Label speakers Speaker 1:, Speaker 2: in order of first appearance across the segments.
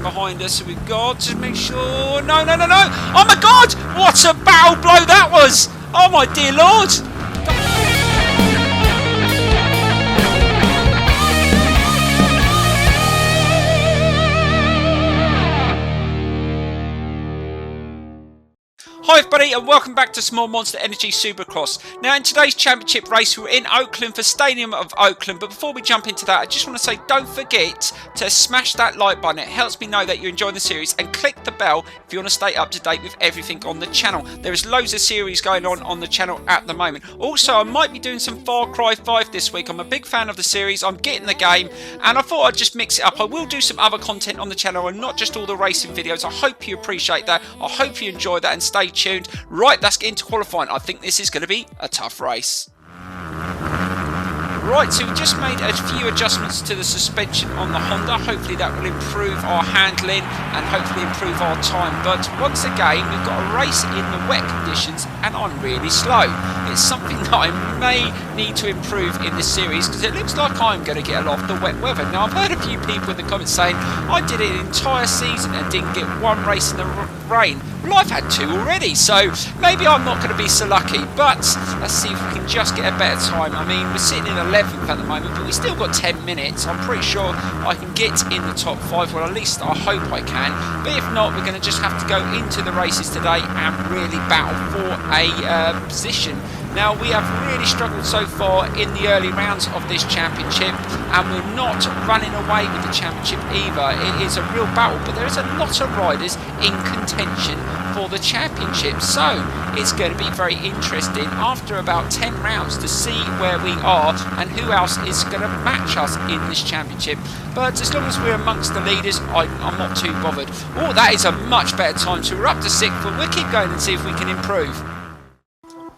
Speaker 1: behind us. So we've got to make sure... No, no, no, no! Oh my God! What a barrel blow that was! Oh my dear Lord! Hi everybody and welcome back to Small Monster Energy Supercross. Now in today's championship race we're in Oakland for Stadium of Oakland, but before we jump into that I just want to say don't forget to smash that like button. It helps me know that you're enjoying the series, and click the bell if you want to stay up to date with everything on the channel. There is loads of series going on the channel at the moment. Also I might be doing some Far Cry 5 this week. I'm a big fan of the series, I'm getting the game and I thought I'd just mix it up. I will do some other content on the channel and not just all the racing videos. I hope you appreciate that. I hope you enjoy that and stay tuned. Right, let's get into qualifying. I think this is going to be a tough race. Right, so we just made a few adjustments to the suspension on the Honda. Hopefully that will improve our handling and hopefully improve our time. But once again, we've got a race in the wet conditions and I'm really slow. It's something that I may need to improve in this series because it looks like I'm going to get a lot of the wet weather. Now, I've heard a few people in the comments saying I did it an entire season and didn't get one race in the rain. Well, I've had two already, so maybe I'm not going to be so lucky. But let's see if we can just get a better time. I mean, we're sitting in 11th at the moment, but we still got 10 minutes. I'm pretty sure I can get in the top 5. Well, at least I hope I can. But if not, we're going to just have to go into the races today and really battle for a position. Now, we have really struggled so far in the early rounds of this championship, and we're not running away with the championship either. It is a real battle, but there is a lot of riders in contention for the championship, so it's going to be very interesting after about 10 rounds to see where we are and who else is going to match us in this championship. But as long as we're amongst the leaders, I'm not too bothered. Oh, that is a much better time, so we're up to 6th, but we'll keep going and see if we can improve.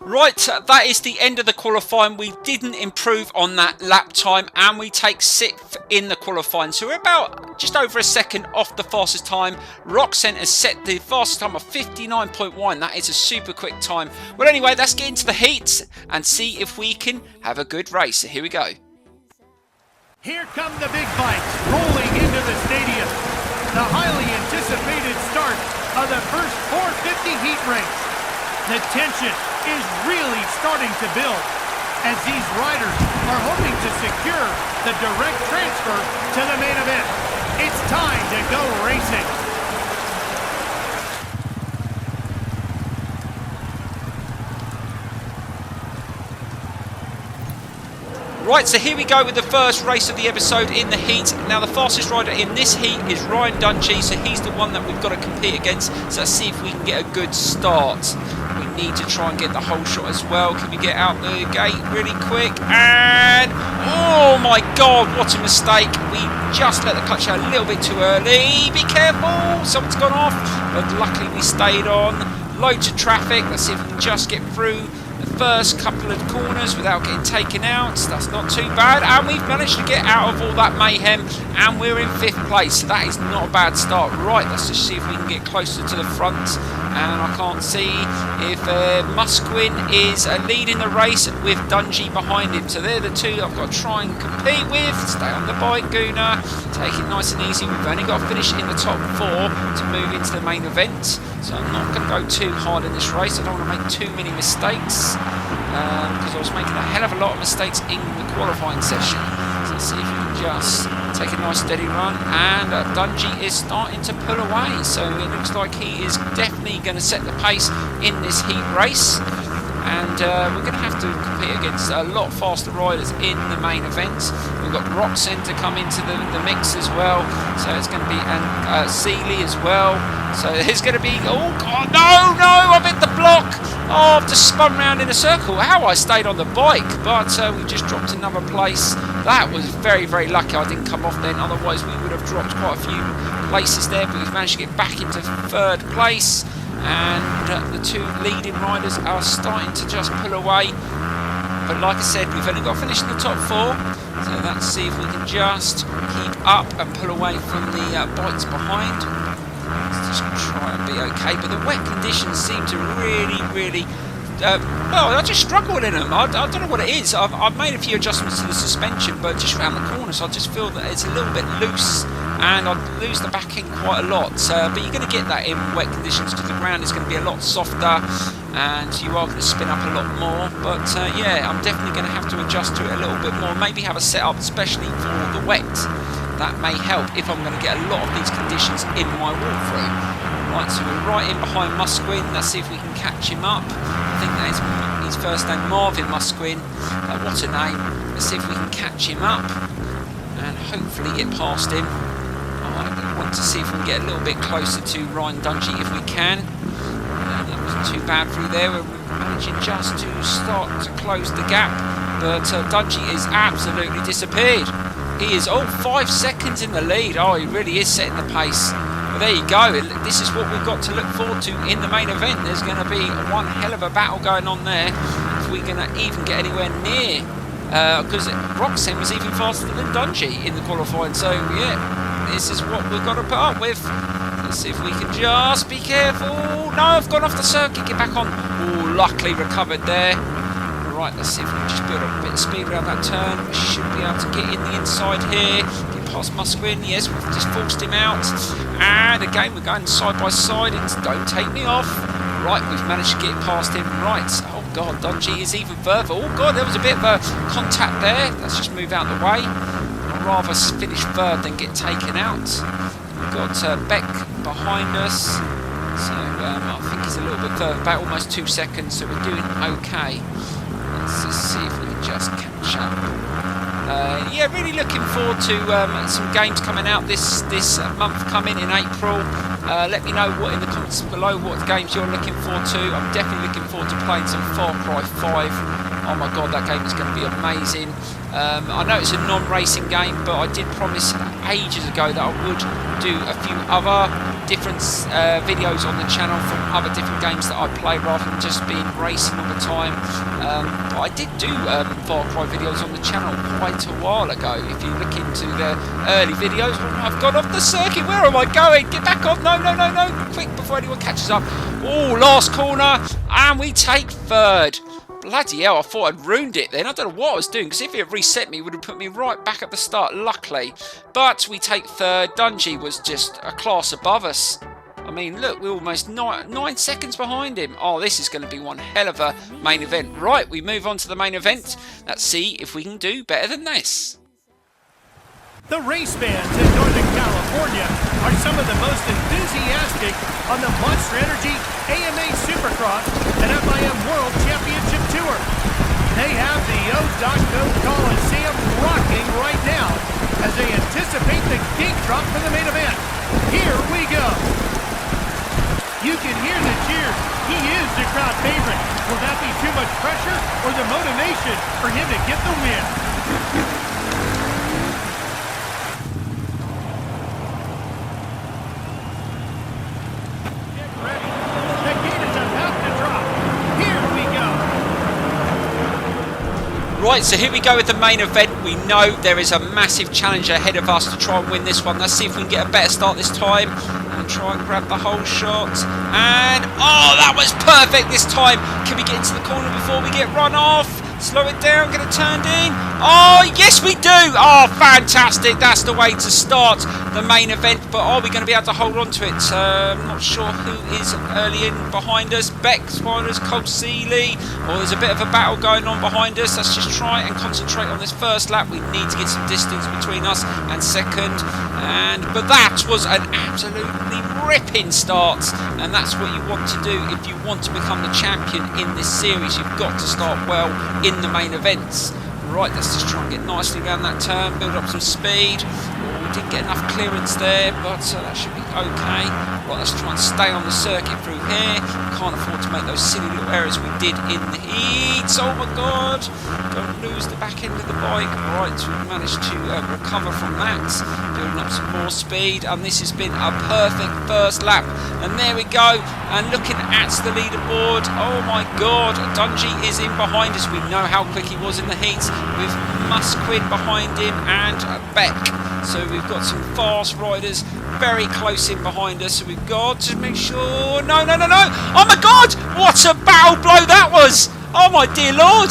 Speaker 1: Right, that is the end of the qualifying. We didn't improve on that lap time and we take 6th in the qualifying. So we're about just over a second off the fastest time. Roxanne has set the fastest time of 59.1. That is a super quick time. Well, anyway, let's get into the heats and see if we can have a good race. So here we go.
Speaker 2: Here come the big bikes rolling into the stadium. The highly anticipated start of the first 450 heat race. The tension is really starting to build as these riders are hoping to secure the direct transfer to the main event. It's time to go racing.
Speaker 1: Right, so here we go with the first race of the episode in the heat. Now, the fastest rider in this heat is Ryan Dungey, so he's the one that we've got to compete against. So let's see if we can get a good start. We need to try and get the whole shot as well. Can we get out the gate really quick? And, oh my God, what a mistake. We just let the clutch out a little bit too early. Be careful, something's gone off. But luckily we stayed on. Loads of traffic. Let's see if we can just get through the first couple of corners without getting taken out. That's not too bad, and we've managed to get out of all that mayhem and we're in 5th place, so that is not a bad start. Right, let's just see if we can get closer to the front, and I can't see if Musquin is leading the race with Dungey behind him, so they're the two I've got to try and compete with. Stay on the bike, Gooner, take it nice and easy. We've only got to finish in the top 4 to move into the main event, so I'm not going to go too hard in this race. I don't want to make too many mistakes because I was making a hell of a lot of mistakes in the qualifying session. So let's see if we can just take a nice steady run, and Dungey is starting to pull away, so it looks like he is definitely going to set the pace in this heat race. And we're going to have to compete against a lot faster riders in the main event. We've got Roxanne to come into the mix as well, so it's going to be, and Seeley as well. So there's going to be, oh God, no, I've hit the block. Oh, I've just spun round in a circle. How I stayed on the bike, but we just dropped another place. That was very, very lucky I didn't come off then, otherwise we would have dropped quite a few places there, but we've managed to get back into 3rd place. And the two leading riders are starting to just pull away. But like I said, we've only got to finish in the top 4. So let's see if we can just keep up and pull away from the bikes behind. Let's just try and be okay. But the wet conditions seem to really well, I just struggle in them. I don't know what it is. I've made a few adjustments to the suspension, but just around the corners I just feel that it's a little bit loose and I'd lose the back end quite a lot. But you're going to get that in wet conditions because the ground is going to be a lot softer and you are going to spin up a lot more. But yeah, I'm definitely going to have to adjust to it a little bit more. Maybe have a setup especially for the wet. That may help if I'm going to get a lot of these conditions in my walkthrough. Right, so we're right in behind Musquin. Let's see if we can catch him up. I think that is his first name, Marvin Musquin. What a name. Let's see if we can catch him up and hopefully get past him. I want to see if we can get a little bit closer to Ryan Dungey if we can. That wasn't too bad through there. We're managing just to start to close the gap. But Dungey is absolutely disappeared. He is 5 seconds in the lead. Oh, he really is setting the pace. Well, there you go. This is what we've got to look forward to in the main event. There's going to be one hell of a battle going on there if we're going to even get anywhere near. Because Roxanne was even faster than Dungey in the qualifying. So, yeah, this is what we've got to put up with. Let's see if we can just be careful. No, I've gone off the circuit. Get back on. Oh, luckily recovered there. Right, let's see if we can just build up a bit of speed around that turn. We should be able to get in the inside here. Get past Musquin. Yes, we've just forced him out. And again, we're going side by side. It's don't take me off. Right, we've managed to get past him. Right, oh God, Dungey is even further. Oh God, there was a bit of a contact there. Let's just move out of the way. I'd rather finish third than get taken out. We've got Beck behind us. So I think he's a little bit further back, almost 2 seconds. So we're doing okay. Let's just see if we can just catch up. Yeah, really looking forward to some games coming out this month coming in April. Let me know what in the comments below what games you're looking forward to. I'm definitely looking forward to playing some Far Cry 5. Oh my God, that game is going to be amazing. I know it's a non-racing game, but I did promise ages ago that I would do a few other different videos on the channel from other different games that I play rather than just being racing all the time. I did do Far Cry videos on the channel quite a while ago. If you look into the early videos, I've gone off the circuit. Where am I going? Get back off. No, no, no, no. Quick before anyone catches up. Oh, last corner. And we take third. Bloody hell, I thought I'd ruined it then. I don't know what I was doing, because if it had reset me, it would have put me right back at the start, luckily. But we take third. Dungey was just a class above us. I mean, look, we're almost 9 seconds behind him. Oh, this is going to be one hell of a main event. Right, we move on to the main event. Let's see if we can do better than this.
Speaker 2: The race fans in Northern California are some of the most enthusiastic on the Monster Energy AMA Supercross and FIM World Championship Tour. They have the O.Co Coliseum rocking right now as they anticipate the gate drop for the main event. Here we go. You can hear the cheers. He is the crowd favorite. Will that be too much pressure or the motivation for him to get the win?
Speaker 1: Right, so here we go with the main event. We know there is a massive challenge ahead of us to try and win this one. Let's see if we can get a better start this time and try and grab the whole shot. And, oh, that was perfect this time. Can we get into the corner before we get run off? Slow it down, get it turned in. Oh, yes we do. Oh, fantastic. That's the way to start the main event. But are we going to be able to hold on to it? I'm not sure who is early in behind us. Beck's behind us, Colt Seeley. Oh, there's a bit of a battle going on behind us. Let's just try and concentrate on this first lap. We need to get some distance between us and second. But that was an absolutely ripping start. And that's what you want to do if you want to become the champion in this series. You've got to start well in the main events. Right, let's just try and get nicely around that turn, build up some speed. We didn't get enough clearance there, but that should be okay. Right, let's try and stay on the circuit through here. Can't afford to make those silly little errors we did in the heats. Oh my God! Don't lose the back end of the bike. Right, so we managed to recover from that. Building up some more speed, and this has been a perfect first lap. And there we go. And looking at the leaderboard, oh my God, Dungey is in behind us. We know how quick he was in the heats with Musquin behind him and Beck. So we've got some fast riders very close in behind us. So we've got to make sure. No, no, no, no. Oh my God, what a barrel blow that was. Oh my dear Lord.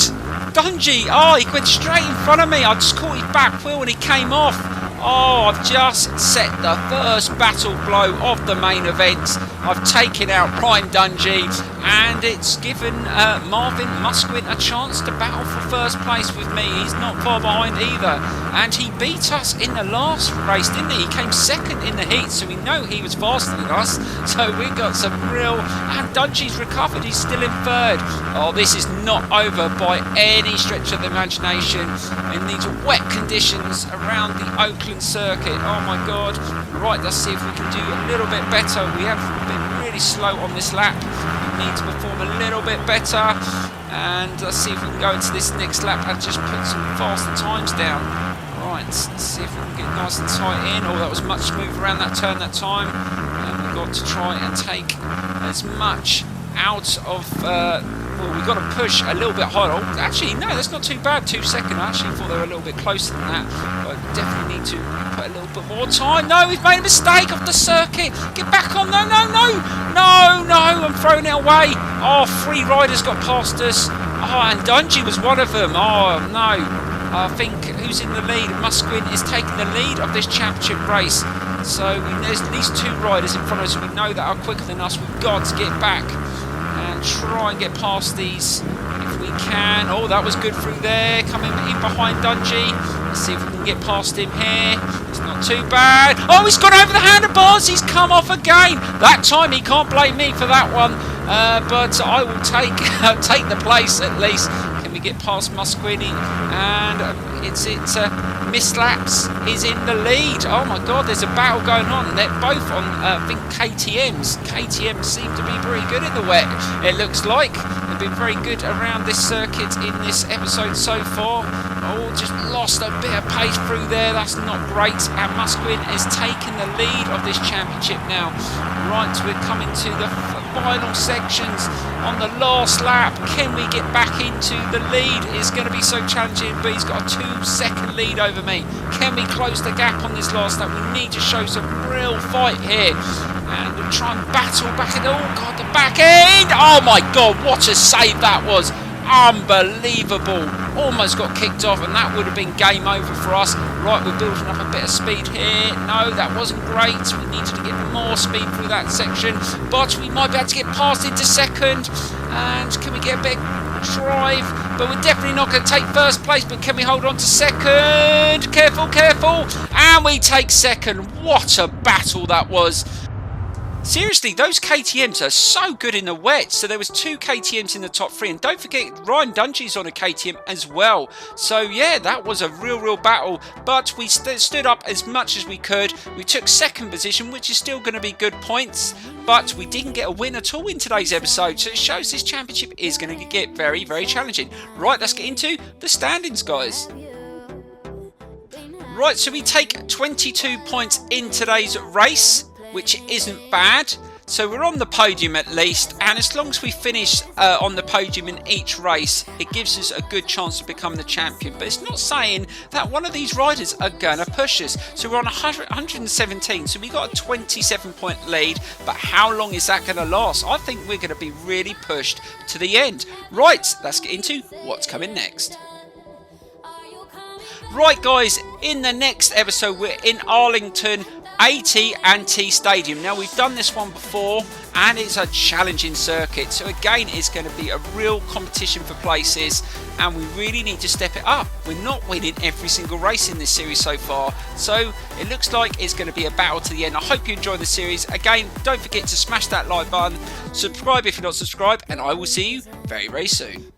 Speaker 1: Dungey, oh, he went straight in front of me. I just caught his back wheel and he came off. Oh, I've just set the first battle blow of the main event. I've taken out Prime Dungey, and it's given Marvin Musquin a chance to battle for first place with me. He's not far behind either, and he beat us in the last race, didn't he? He came second in the heat, so we know he was faster than us. So we got some real... And Dungey's recovered, he's still in third. Oh, this is not over by any stretch of the imagination in these wet conditions around the Oakland circuit. Oh my god. Right, let's see if we can do a little bit better. We have been really slow on this lap. We need to perform a little bit better, and let's see if we can go into this next lap and just put some faster times down. Right, let's see if we can get nice and tight in. Oh, that was much smoother around that turn that time, and we've got to try and take as much out of well, we've got to push a little bit harder. Oh, actually, no, that's not too bad. 2 seconds. I actually thought they were a little bit closer than that. But I definitely need to put a little bit more time. No, we've made a mistake off the circuit. Get back on. No, no, no. No, no, I'm throwing it away. Oh, 3 riders got past us. Oh, and Dungey was one of them. Oh, no. I think who's in the lead? Musquin is taking the lead of this championship race. So there's at least 2 riders in front of us. We know that are quicker than us. We've got to get back and try and get past these if we can. Oh, that was good through there, coming in behind Dungey. Let's see if we can get past him here. It's not too bad. Oh, he's gone over the handlebars. He's come off again. That time he can't blame me for that one. But I will take take the place at least. Can we get past Musquini? And Mislaps is in the lead. Oh my god, there's a battle going on. They're both on, I think, KTMs. KTMs seem to be pretty good in the wet, it looks like. They've been very good around this circuit in this episode so far. Oh, just lost a bit of pace through there. That's not great. And Musquin is taking the lead of this championship now. Right, we're coming to the final sections on the last lap. Can we get back into the lead? It's going to be so challenging, but he's got a 2-second lead over me. Can we close the gap on this last lap? We need to show some real fight here. And we'll try and battle back at... Oh god, the back end! Oh my god, what a save that was! Unbelievable. Almost got kicked off, and that would have been game over for us. Right, we're building up a bit of speed here. No, that wasn't great. We needed to get more speed through that section, but we might be able to get past into second. And can we get a big drive? But we're definitely not going to take first place, but can we hold on to second? Careful, careful. And we take second. What a battle that was. Seriously, those KTMs are so good in the wet. So there was 2 KTMs in the top 3. And don't forget, Ryan Dungey's on a KTM as well. So yeah, that was a real battle. But we stood up as much as we could. We took second position, which is still going to be good points. But we didn't get a win at all in today's episode. So it shows this championship is going to get very challenging. Right, let's get into the standings, guys. Right, so we take 22 points in today's race, which isn't bad. So we're on the podium at least, and as long as we finish on the podium in each race, it gives us a good chance to become the champion. But it's not saying that one of these riders are going to push us. So we're on 117, so we got a 27-point lead, but how long is that going to last? I think we're going to be really pushed to the end. Right, let's get into what's coming next. Right guys, in the next episode we're in Arlington AT&T Stadium. Now we've done this one before and it's a challenging circuit, so again it's going to be a real competition for places and we really need to step it up. We're not winning every single race in this series so far, so it looks like it's going to be a battle to the end. I hope you enjoyed the series. Again, don't forget to smash that like button, subscribe if you're not subscribed, and I will see you very soon.